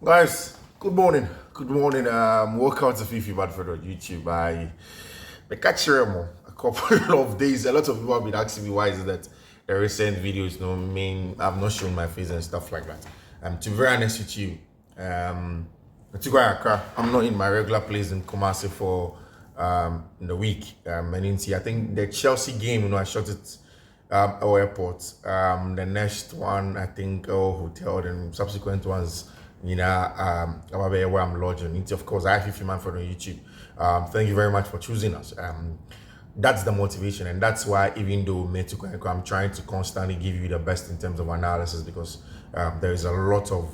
Guys, good morning. Good morning. Welcome to Fiifi-Manfred on YouTube. I catch a couple of days. A lot of people have been asking me why is it that the recent videos I've not shown my face and stuff like that. To be very honest with you, to go Accra, I'm not in my regular place in Kumasi for the week. I think the Chelsea game, I shot it our airport. The next one, I think, our hotel, and subsequent ones, where I'm lodging. Of course, I have Fiifi-Manfred on YouTube. Thank you very much for choosing us. That's the motivation, and that's why even though I'm trying to constantly give you the best in terms of analysis, because there is a lot of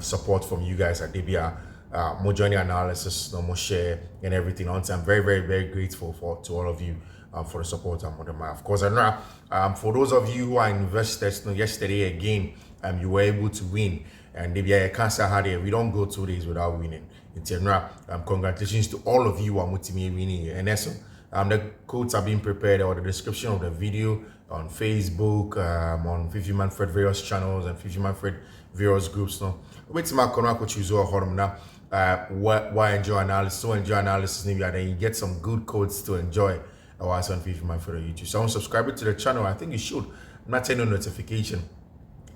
support from you guys at DBR. More journey analysis, more share and everything. I'm very, very, very grateful to all of you for the support. Of course, and now for those of you who are investors, yesterday again, you were able to win. And DBR cancer had it. We don't go 2 days without winning. Congratulations to all of you who are winning. And also, the codes are being prepared, or the description of the video on Facebook, on Fiifi-Manfred various channels and Fiifi-Manfred various groups. No, wait my corner choose now. Why enjoy analysis? So enjoy analysis, maybe, and then you get some good codes to enjoy. Whilst on Fiifi-Manfred on YouTube. So subscribe to the channel. I think you should. Not turn on notification.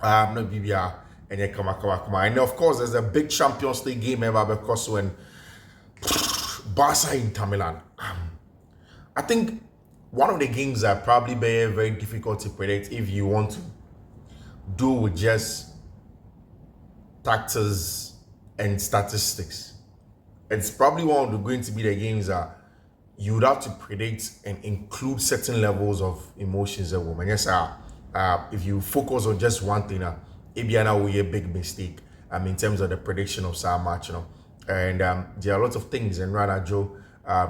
No BBR. And yeah, come on. And of course, there's a big Champions League game ever because when Barca Inter Milan. I think one of the games that probably very, very difficult to predict if you want to do with just tactics and statistics. It's probably going to be the games that you would have to predict and include certain levels of emotions. And yes, if you focus on just one thing, Ibiana will be a big mistake. In terms of the prediction of some match, and there are lots of things. And rather, Joe,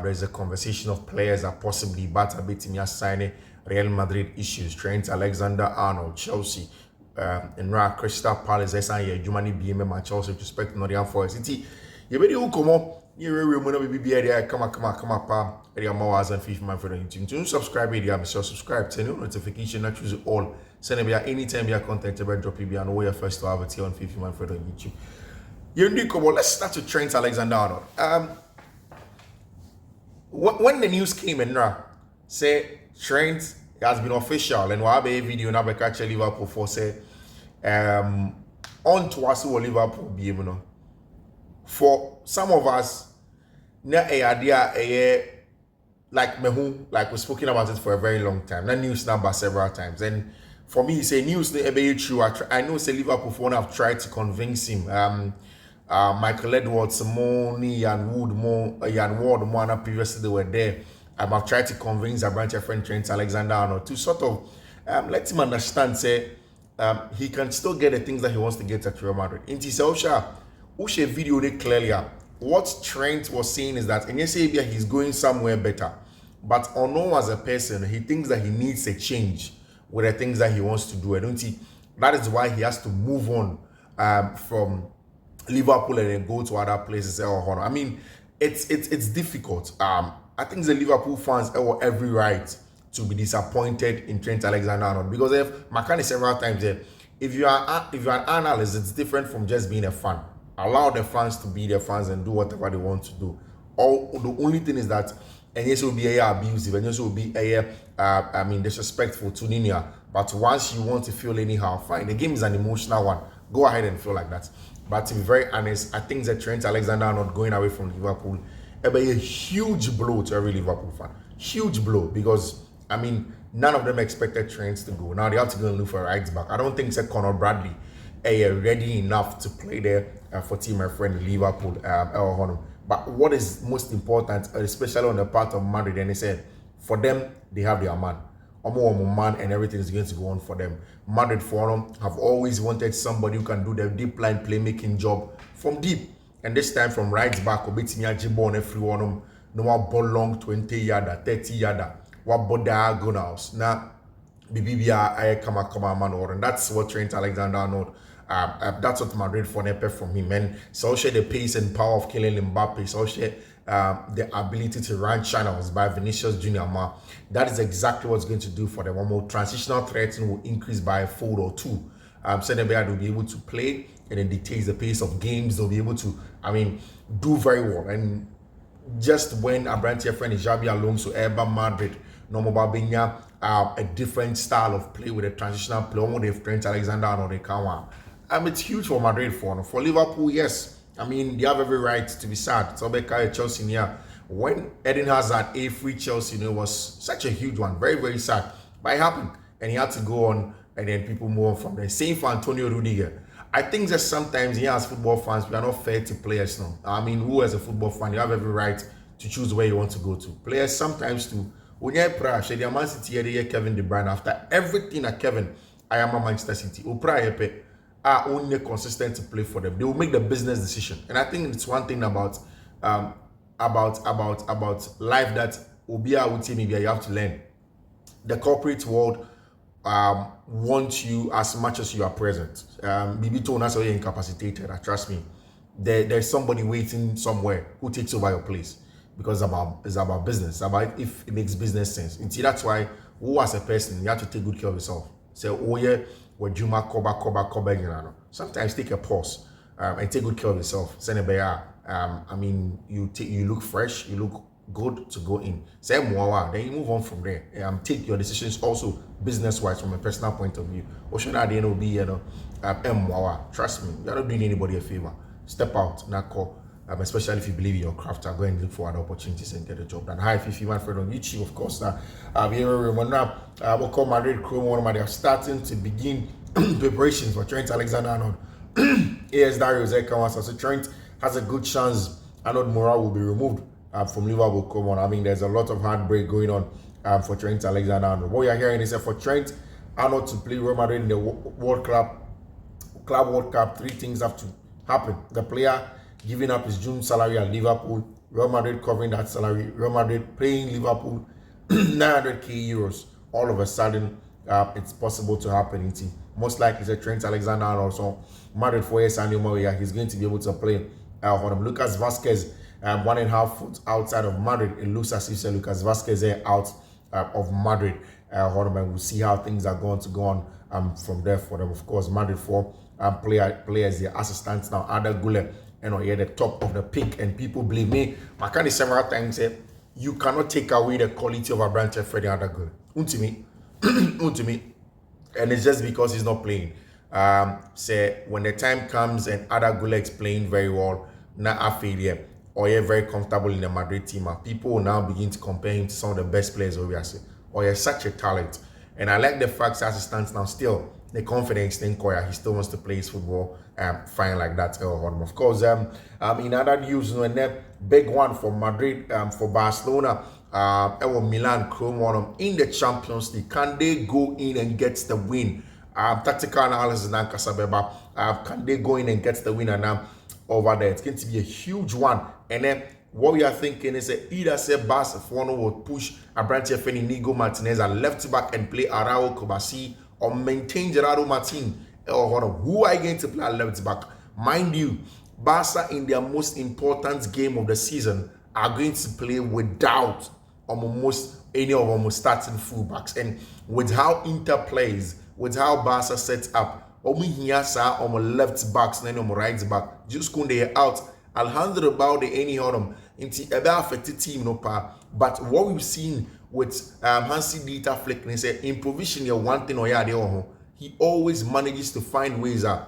there's a conversation of players that possibly better beating signing Real Madrid issues. Trent Alexander-Arnold, Chelsea, and Crystal Palace. That's how you money BM Chelsea with respect to Nottingham Forest. You better come on. Come up. Area more and Fiifi-Manfred on YouTube. Subscribe here, subscribe, turn on notification, not choose all. Send me anytime your content about drop you and where first to have it here on Fiifi-Manfred on YouTube. Let's start with Trent Alexander-Arnold. When the news came in say Trent has been official and we'll have a video now catch Liverpool for say on to us Liverpool be for some of us na idea like we've spoken about it for a very long time. That news number several times. And for me, say news be true. I know say Liverpool for one have tried to convince him. Michael Edwards, Ian Ward, more previously they were there. I've tried to convince a branch of friend Trent Alexander-Arnold to sort of let him understand say he can still get the things that he wants to get at Real Madrid. In this video they clearly what Trent was saying is that in Yesabia he's going somewhere better, but unknown as a person, he thinks that he needs a change with the things that he wants to do. That is why he has to move on from Liverpool and then go to other places. I mean, it's difficult. I think the Liverpool fans have every right to be disappointed in Trent Alexander-Arnold because Makani several times there. If you are an analyst, it's different from just being a fan. Allow the fans to be their fans and do whatever they want to do. The only thing is that and yes, will be abusive, and yes, will be disrespectful to Nina. But once you want to feel anyhow, fine. The game is an emotional one. Go ahead and feel like that. But to be very honest, I think that Trent Alexander-Arnold going away from Liverpool will be a huge blow to every Liverpool fan. Huge blow because none of them expected Trent to go. Now they have to go and look for a right back. I don't think that Conor Bradley ready enough to play there for team my friend Liverpool. But what is most important, especially on the part of Madrid, and they said for them they have their man. Man, and everything is going to go on for them. Madrid for them have always wanted somebody who can do the deep line playmaking job from deep, and this time from right back. Obetimi Ajibon every one no more ball long 20 yarder, 30 yarder. What ball diagonals now? BBBR I come man or and that's what Trent Alexander-Arnold. That's what Madrid for them from him. And so share the pace and power of Kylian Mbappe. So share the ability to run channels by Vinicius Junior. That is exactly what's going to do for them. One more transitional threatening will increase by a fold or two. Senegal will be able to play and then dictate the pace of games. They'll be able to, do very well. And just when Abrantia friend is Xabi Alonso, Eba Madrid, Normal Babenya, a different style of play with a transitional play, almost if Trent Alexander-Arnold, it's huge for Madrid for Liverpool, yes. They have every right to be sad. So Chelsea here. When Eden Hazard a free Chelsea, was such a huge one, very, very sad. But it happened, and he had to go on, and then people move on from there. Same for Antonio Rudiger. I think that sometimes, as football fans, we are not fair to players now. Who as a football fan, you have every right to choose where you want to go to. Players sometimes too. When you're Prague, the Man City here, Kevin De Bruyne, after everything that Kevin, I am a Manchester City. Are only consistent to play for them. They will make the business decision. And I think it's one thing about life that Obia would say maybe you have to learn. The corporate world wants you as much as you are present. Maybe told us you're incapacitated. Trust me, there's somebody waiting somewhere who takes over your place because it's about business. It's about if it makes business sense. And see, that's why who as a person you have to take good care of yourself. Say, oh yeah, where Juma Koba, sometimes take a pause and take good care of yourself. You look fresh, you look good to go in. Say then you move on from there. Take your decisions also business-wise from a personal point of view. Or should I be, trust me, you're not doing anybody a favor. Step out, not call. Especially if you believe in your craft, go and look for other opportunities and get a job done. Hi, Fiifi-Manfred on YouTube, of course. We'll call Madrid Chrome. They are starting to begin preparations for Trent Alexander-Arnold. AS Darius Ekawasa. So Trent has a good chance Arnold Moral will be removed from Liverpool. Come on, there's a lot of heartbreak going on for Trent Alexander-Arnold. What we are hearing is that for Trent Arnold to play Real Madrid in the Club World Cup, three things have to happen. The player giving up his June salary at Liverpool, Real Madrid covering that salary, Real Madrid paying Liverpool 900k euros. All of a sudden, it's possible to happen. Most likely, it's a Trent Alexander-Arnold. So Madrid for years, he's going to be able to play. Lucas Vazquez, 1.5 foot outside of Madrid. It looks as if Lucas Vazquez is out of Madrid. We'll see how things are going to go on from there for them. Of course, Madrid for players, their assistants now, Ada Gule, you're the top of the pick, and people believe me. I can't several times say you cannot take away the quality of a branch of Freddie Ada Gule. And it's just because he's not playing. Say when the time comes and Ada Gule is playing very well, not a failure, or you're very comfortable in the Madrid team, people will now begin to compare him to some of the best players obviously. Or you're such a talent. And I like the fact as it stands now still, the confidence in Koya, he still wants to play his football fine like that. Of course, in other news, big one for Madrid, for Barcelona, Milan Chrome in the Champions League. Can they go in and get the win? Tactical analysis now, Kasabeba. Can they go in and get the win over there? It's going to be a huge one. And then what we are thinking is either say Barcelona will push Abrantia Feni Nigo Martinez at left back and play Arao Kobasi, or maintain Gerardo Martin, or who are going to play at left back. Mind you, Barca in their most important game of the season are going to play without almost any of them starting fullbacks. And with how Inter plays, with how Barca sets up, on left backs and on right back, just when they are out, Alejandro Balde any of them into a affected team no pa. But what we've seen with Hansi Dieter Flick, and he said in provision here one thing or yeah he always manages to find ways or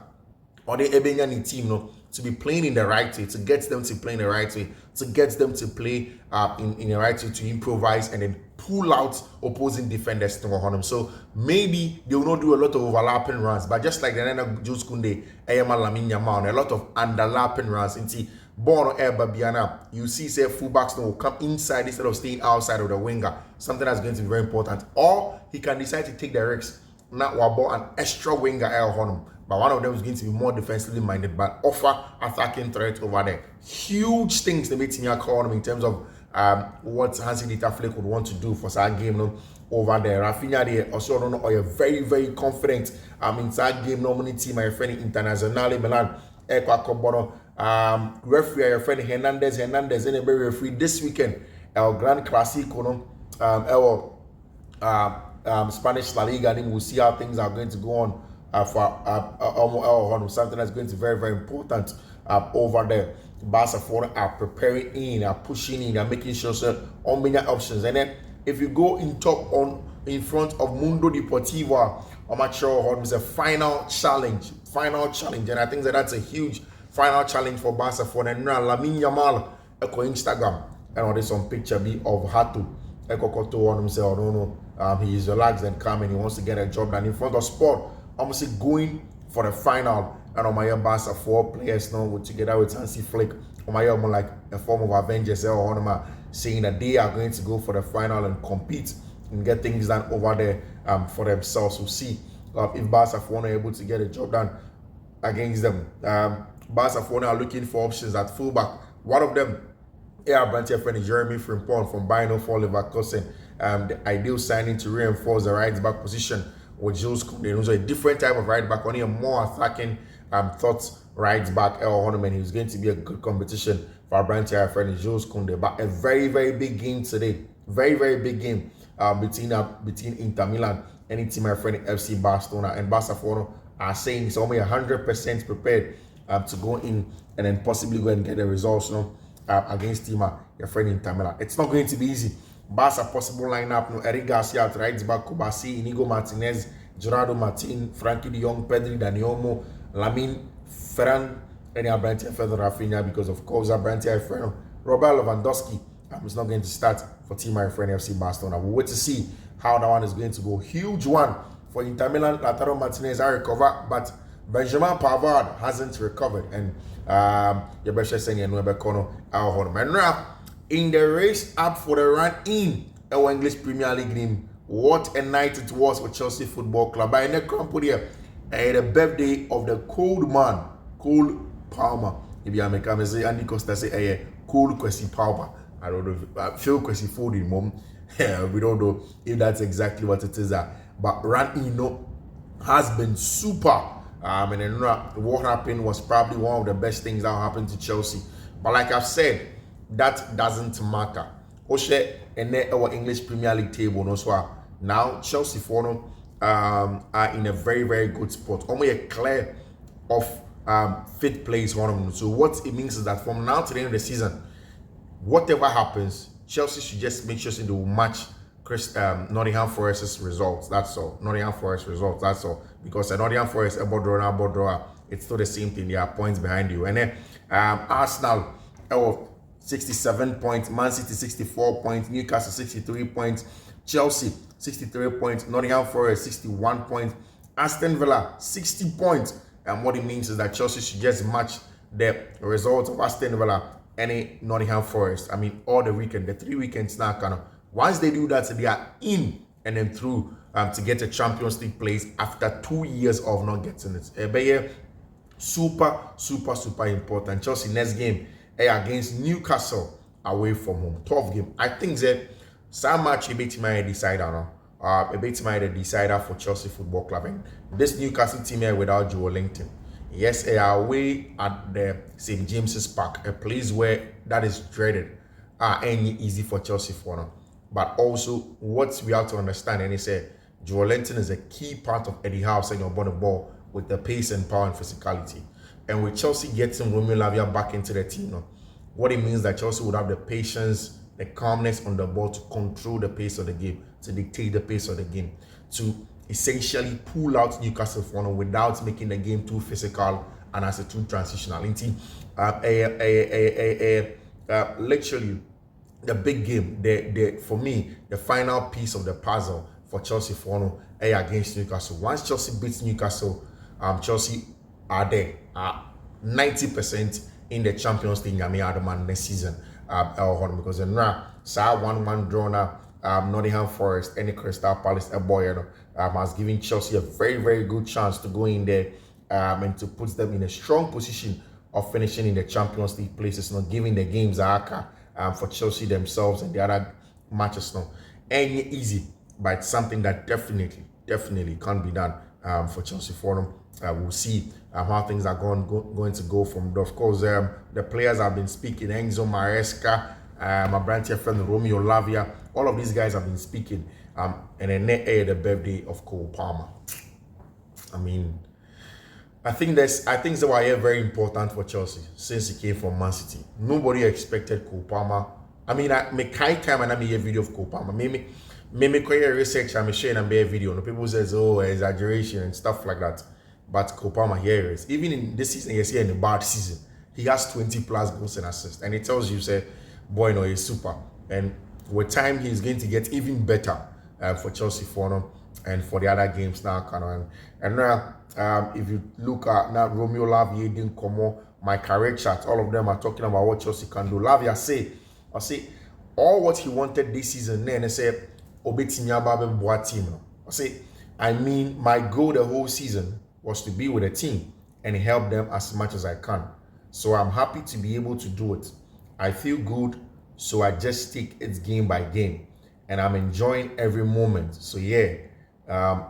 the Ebenyani team to be playing in the right way, to get them to play in the right way, to get them to play in the right way, to improvise and then pull out opposing defenders to on them. So maybe they will not do a lot of overlapping runs, but just like the Nana Jules Kunde, Ayama Lamine Yamal, a lot of underlapping runs into Bono Babiana. You see, say fullbacks will come inside instead of staying outside of the winger. Something that's going to be very important. Or he can decide to take the risks, not wabo an extra winger on him. But one of them is going to be more defensively minded, but offer attacking threat over there. Huge things to make Tinia call in terms of what Hansi Dieter Flick would want to do for that game over there. Rafinha they also don't know, or you're very, very confident in that game. Normally team my friend Internazionale Milan, referee your friend Hernandez and a very referee this weekend. El Gran Clasico, Spanish La Liga, and we'll see how things are going to go on something that's going to be very, very important over there. Barcelona are preparing in, are pushing in, are making sure on many options. And then if you go in front of Mundo Deportivo, I'm not sure it's a final challenge, and I think that's a huge final challenge for Barcelona. And now Lamine Yamal, Instagram, and all this on picture be of Hato, Koto on himself. I don't know. He is relaxed and calm, and he wants to get a job done in front of sport. I'm going for the final. And on my Barca 4 players now together with Hansi Flick, on my like a form of Avengers, saying that they are going to go for the final and compete and get things done over there for themselves. We'll see if Barca 4 are able to get a job done against them. Barca 4 are looking for options at fullback. One of them, our branch friend Jeremy Frimpong from Bayern for Leverkusen. The ideal signing to reinforce the right back position with Jules Koundé. Also a different type of right back, only a more attacking thoughts right back El Honoman. He was going to be a good competition for our branch friend Jules Koundé. But a very, very big game today. Very, very big game between Inter Milan and team my friend FC Barcelona. And Barcelona are saying it's only 100% prepared to go in and then possibly go and get the results against team your friend Inter Milan. It's not going to be easy. Barca possible lineup: Eric Garcia at right back, Kubasi, Inigo Martinez, Gerardo Martin, Frankie de Jong, Pedri, Dani Olmo, Lamine, Ferran, and Abrantia Federer Rafinha, because of course Abrantia friend Robert Lewandowski is not going to start for team my friend FC Barcelona. We'll wait to see how that one is going to go. Huge one for Inter Milan. Lautaro Martinez has recovered, but Benjamin Pavard hasn't recovered, and Yabesha saying in the race up for the run in our English Premier League game. What a night it was for Chelsea Football Club. By the crumple here, the birthday of the cold man, Cole Palmer. If you are say Andy Costa say cool Kwesi Palmer. I don't know if Phil Kwesi food in mom. We don't know if that's exactly what it is. But run in has been super. And then what happened was probably one of the best things that happened to Chelsea. But like I've said, that doesn't matter. Oshe and our English Premier League table no so now Chelsea are in a very, very good spot. Only a clear of fifth place one of them. So what it means is that from now to the end of the season, whatever happens, Chelsea should just make sure they will match Nottingham Forest's results. That's all. Nottingham Forest results. That's all. Because Nottingham Forest, Bordeaux, it's still the same thing. They are points behind you. And then Arsenal, 67 points, Man City 64 points, Newcastle 63 points, Chelsea 63 points, Nottingham Forest 61 points, Aston Villa 60 points. And what it means is that Chelsea should just match the results of Aston Villa and Nottingham Forest. I mean, all the weekend, the 3 weekends now, kind of. Once they do that, they are in and then through to get a Champions League place after 2 years of not getting it. But yeah, super important. Chelsea next game against Newcastle away from home. Tough game. I think that some match a bit my decider now. A bit my decider for Chelsea Football Club. And this Newcastle team here without Joe Linton. Yes, they are away at the St. James's Park, a place where that is dreaded. And easy for Chelsea for now. But also, what we have to understand, and he said, Joe Linton is a key part of Eddie Howe saying on the ball with the pace and power and physicality. And with Chelsea getting Romeo Lavia back into the team now, what it means that Chelsea would have the patience, the calmness on the ball to control the pace of the game, to dictate the pace of the game, to essentially pull out Newcastle for now without making the game too physical and as a too transitional. Literally, the big game, for me, the final piece of the puzzle for Chelsea for now against Newcastle. Once Chelsea beats Newcastle, Chelsea are there, 90% in the Champions League next season. Because now, 1-1 draw now, Nottingham Forest and the Crystal Palace has given Chelsea a very, very good chance to go in there and to put them in a strong position of finishing in the Champions League places, not giving the games for Chelsea themselves and the other matches now. Ain't easy, but it's something that definitely can't be done for Chelsea for them. We'll see how things are going to go from there. Of course, the players have been speaking. Enzo Maresca, my branch friend Romeo Lavia, all of these guys have been speaking. And then the birthday of Cole Palmer. I mean, I think that's why it's very important for Chelsea since he came from Man City. Nobody expected Cole Palmer. I mean, I make time and I made a video of Cole Palmer. Maybe quite research. I'm sharing a video. No, people says, oh, exaggeration and stuff like that. But Cole Palmer here is even in this season, you see in the bad season, he has 20 plus goals and assists, and it tells you, say, boy, no, he's super. And with time, he's going to get even better for Chelsea for now and for the other games now, and now. If you look at now, Romeo Lavia didn't come on my career chat. All of them are talking about what Chelsea can do. Lavia say all what he wanted this season. Then I say, I mean, my goal the whole season was to be with a team and help them as much as I can. So I'm happy to be able to do it. I feel good, so I just take it game by game, and I'm enjoying every moment. So yeah.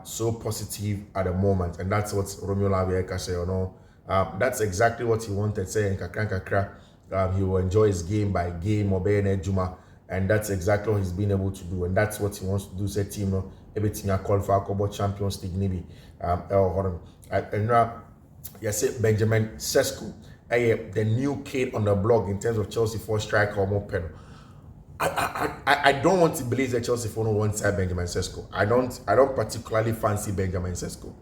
So positive at the moment, and that's what Romeo Lavia say, you know. That's exactly what he wanted. Saying he will enjoy his game by game, obeying Juma, and that's exactly what he's been able to do, and that's what he wants to do. Say team, no, everything I qualify for Champions League, maybe. And now, yes, Benjamin Sesko, the new kid on the block in terms of Chelsea for striker or more pen. I don't want to believe that Chelsea for no one side Benjamin Sesko. I don't particularly fancy Benjamin Sesko.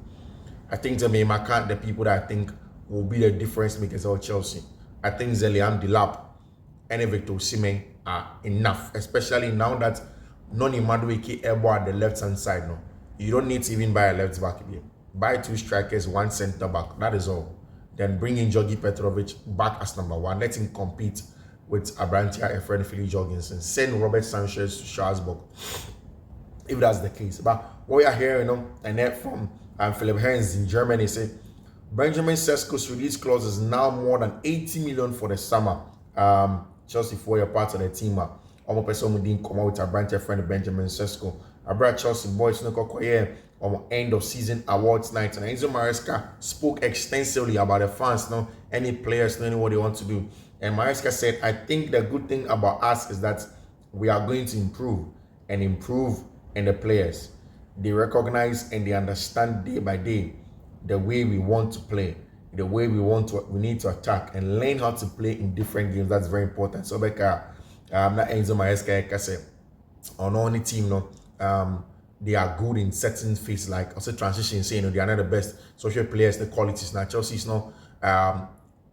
I think the people that I think will be the difference makers of Chelsea. I think Zeliam Delap and Victor Osimhen are enough, especially now that Noni Madueke elbow at the left hand side. No, you don't need to even buy a left back again. Buy 2 strikers, 1 centre back. That is all. Then bring in Georgi Petrovic back as number 1. Let him compete with Abrantia and friend Philly Jorgensen. Send Robert Sanchez to Strasbourg, if that's the case. But what we are hearing, and then from Philip Hens in Germany, say Benjamin Sesko's release clause is now more than 80 million for the summer. Chelsea for your part of the team. Almost person who didn't come out with Abrantia friend Benjamin Sesko. Abra Chelsea boys no kokoye on end of season awards night, and Enzo Maresca spoke extensively about the fans, any players, what they want to do. And Maresca said, I think the good thing about us is that we are going to improve in the players. They recognize and they understand day by day the way we want to play, the way we need to attack and learn how to play in different games. That's very important. So Becca, not Enzo Maresca said, on any team, they are good in certain phases, like also transition, saying they are not the best social players, the qualities. Now Chelsea is not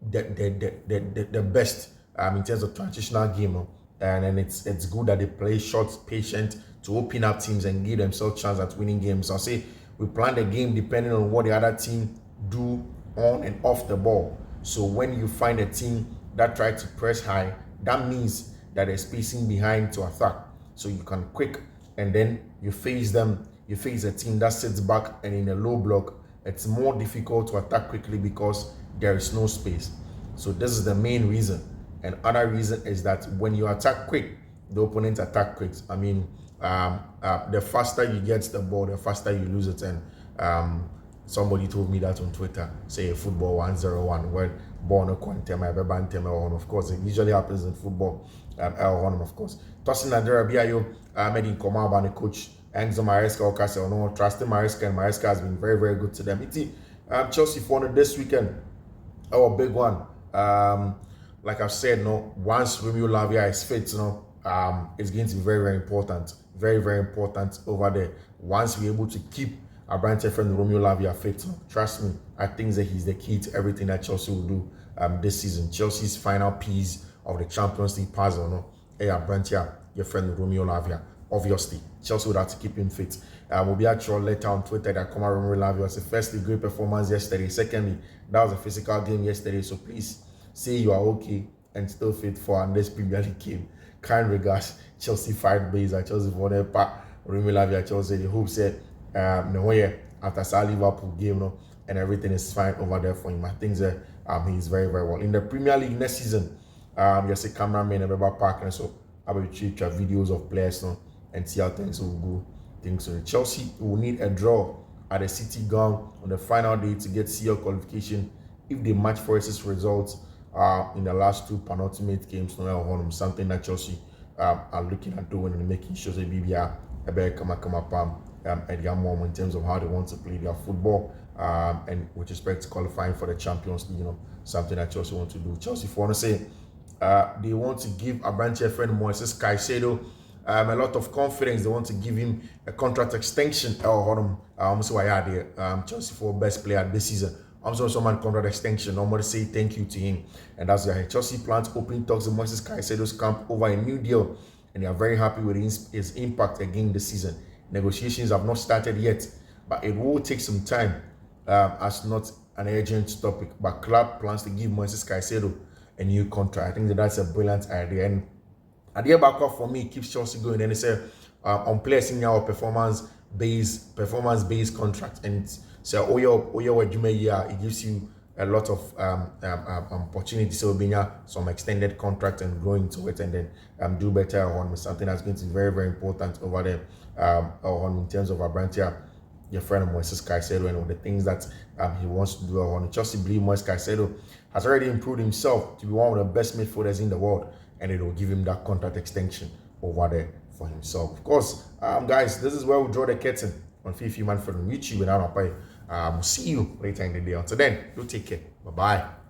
the best in terms of transitional game, and then it's good that they play short, patient to open up teams and give themselves chance at winning games. I'll say we plan the game depending on what the other team do on and off the ball. So when you find a team that try to press high, that means that there's spacing behind to attack. So you can quick, and then you face them. You face a team that sits back and in a low block. It's more difficult to attack quickly because there is no space. So this is the main reason. And other reason is that when you attack quick, the opponent attack quick. I mean, the faster you get the ball, the faster you lose it. And somebody told me that on Twitter, say football 1-0-1, when ball no quantum, of course, it usually happens in football. Of course. Tosin Nadera Biayo made in command about the coach Enzo Maresca or Castle. No, trusting Maresca, and Maresca has been very, very good to them. Chelsea for this weekend, our big one. Like I've said, once Romeo Lavia is fit, it's going to be very, very important. Very, very important over there. Once we're able to keep our branch friend Romeo Lavia fit, trust me, I think that he's the key to everything that Chelsea will do this season. Chelsea's final piece of the Champions League puzzle, our branch, your friend Romeo Lavia. Obviously, Chelsea would have to keep him fit. We'll be actual letter on Twitter that come out Romeo Lavia was firstly great performance yesterday. Secondly, that was a physical game yesterday. So please say you are okay and still fit for our next Premier League game. Kind regards, Chelsea fight base at Chelsea for their part. Romeo Lavia Chelsea. The hope said after Sir Liverpool game, and everything is fine over there for him. I think that he's very, very well in the Premier League next season. You see cameraman and Weber Park, and so I will check videos of players and see how things will go. So Chelsea will need a draw at the City ground on the final day to get CL qualification. If they match Forest's results in the last 2 penultimate games, something that Chelsea are looking at doing and making sure that BBR come at their moment in terms of how they want to play their football, and with respect to qualifying for the Champions League, something that Chelsea want to do. Chelsea, if you want to say, they want to give Abranche friend Moises Caicedo a lot of confidence. They want to give him a contract extension. Chelsea for best player this season. Someone contract extension. I'm going to say thank you to him. And that's why Chelsea plans opening talks with Moises Caicedo's camp over a new deal. And they are very happy with his impact again this season. Negotiations have not started yet, but it will take some time, as not an urgent topic. But club plans to give Moises Caicedo a new contract. I think that's a brilliant idea. And idea back up for me keeps Chelsea going. And it's on players in our performance-based contract. And so it gives you a lot of opportunities. So being some extended contract and growing to it, and then do better on something that's going to be very, very important over there in terms of Abrantia, your friend Moises Caicedo, and the things that he wants to do. On Chelsea believe Moises Caicedo has already improved himself to be one of the best midfielders in the world, and it will give him that contract extension over there for himself. Of course, guys, this is where we draw the curtain on Fiifi-Manfred on YouTube and I'll see you later in the day. Until then, do take care. Bye-bye.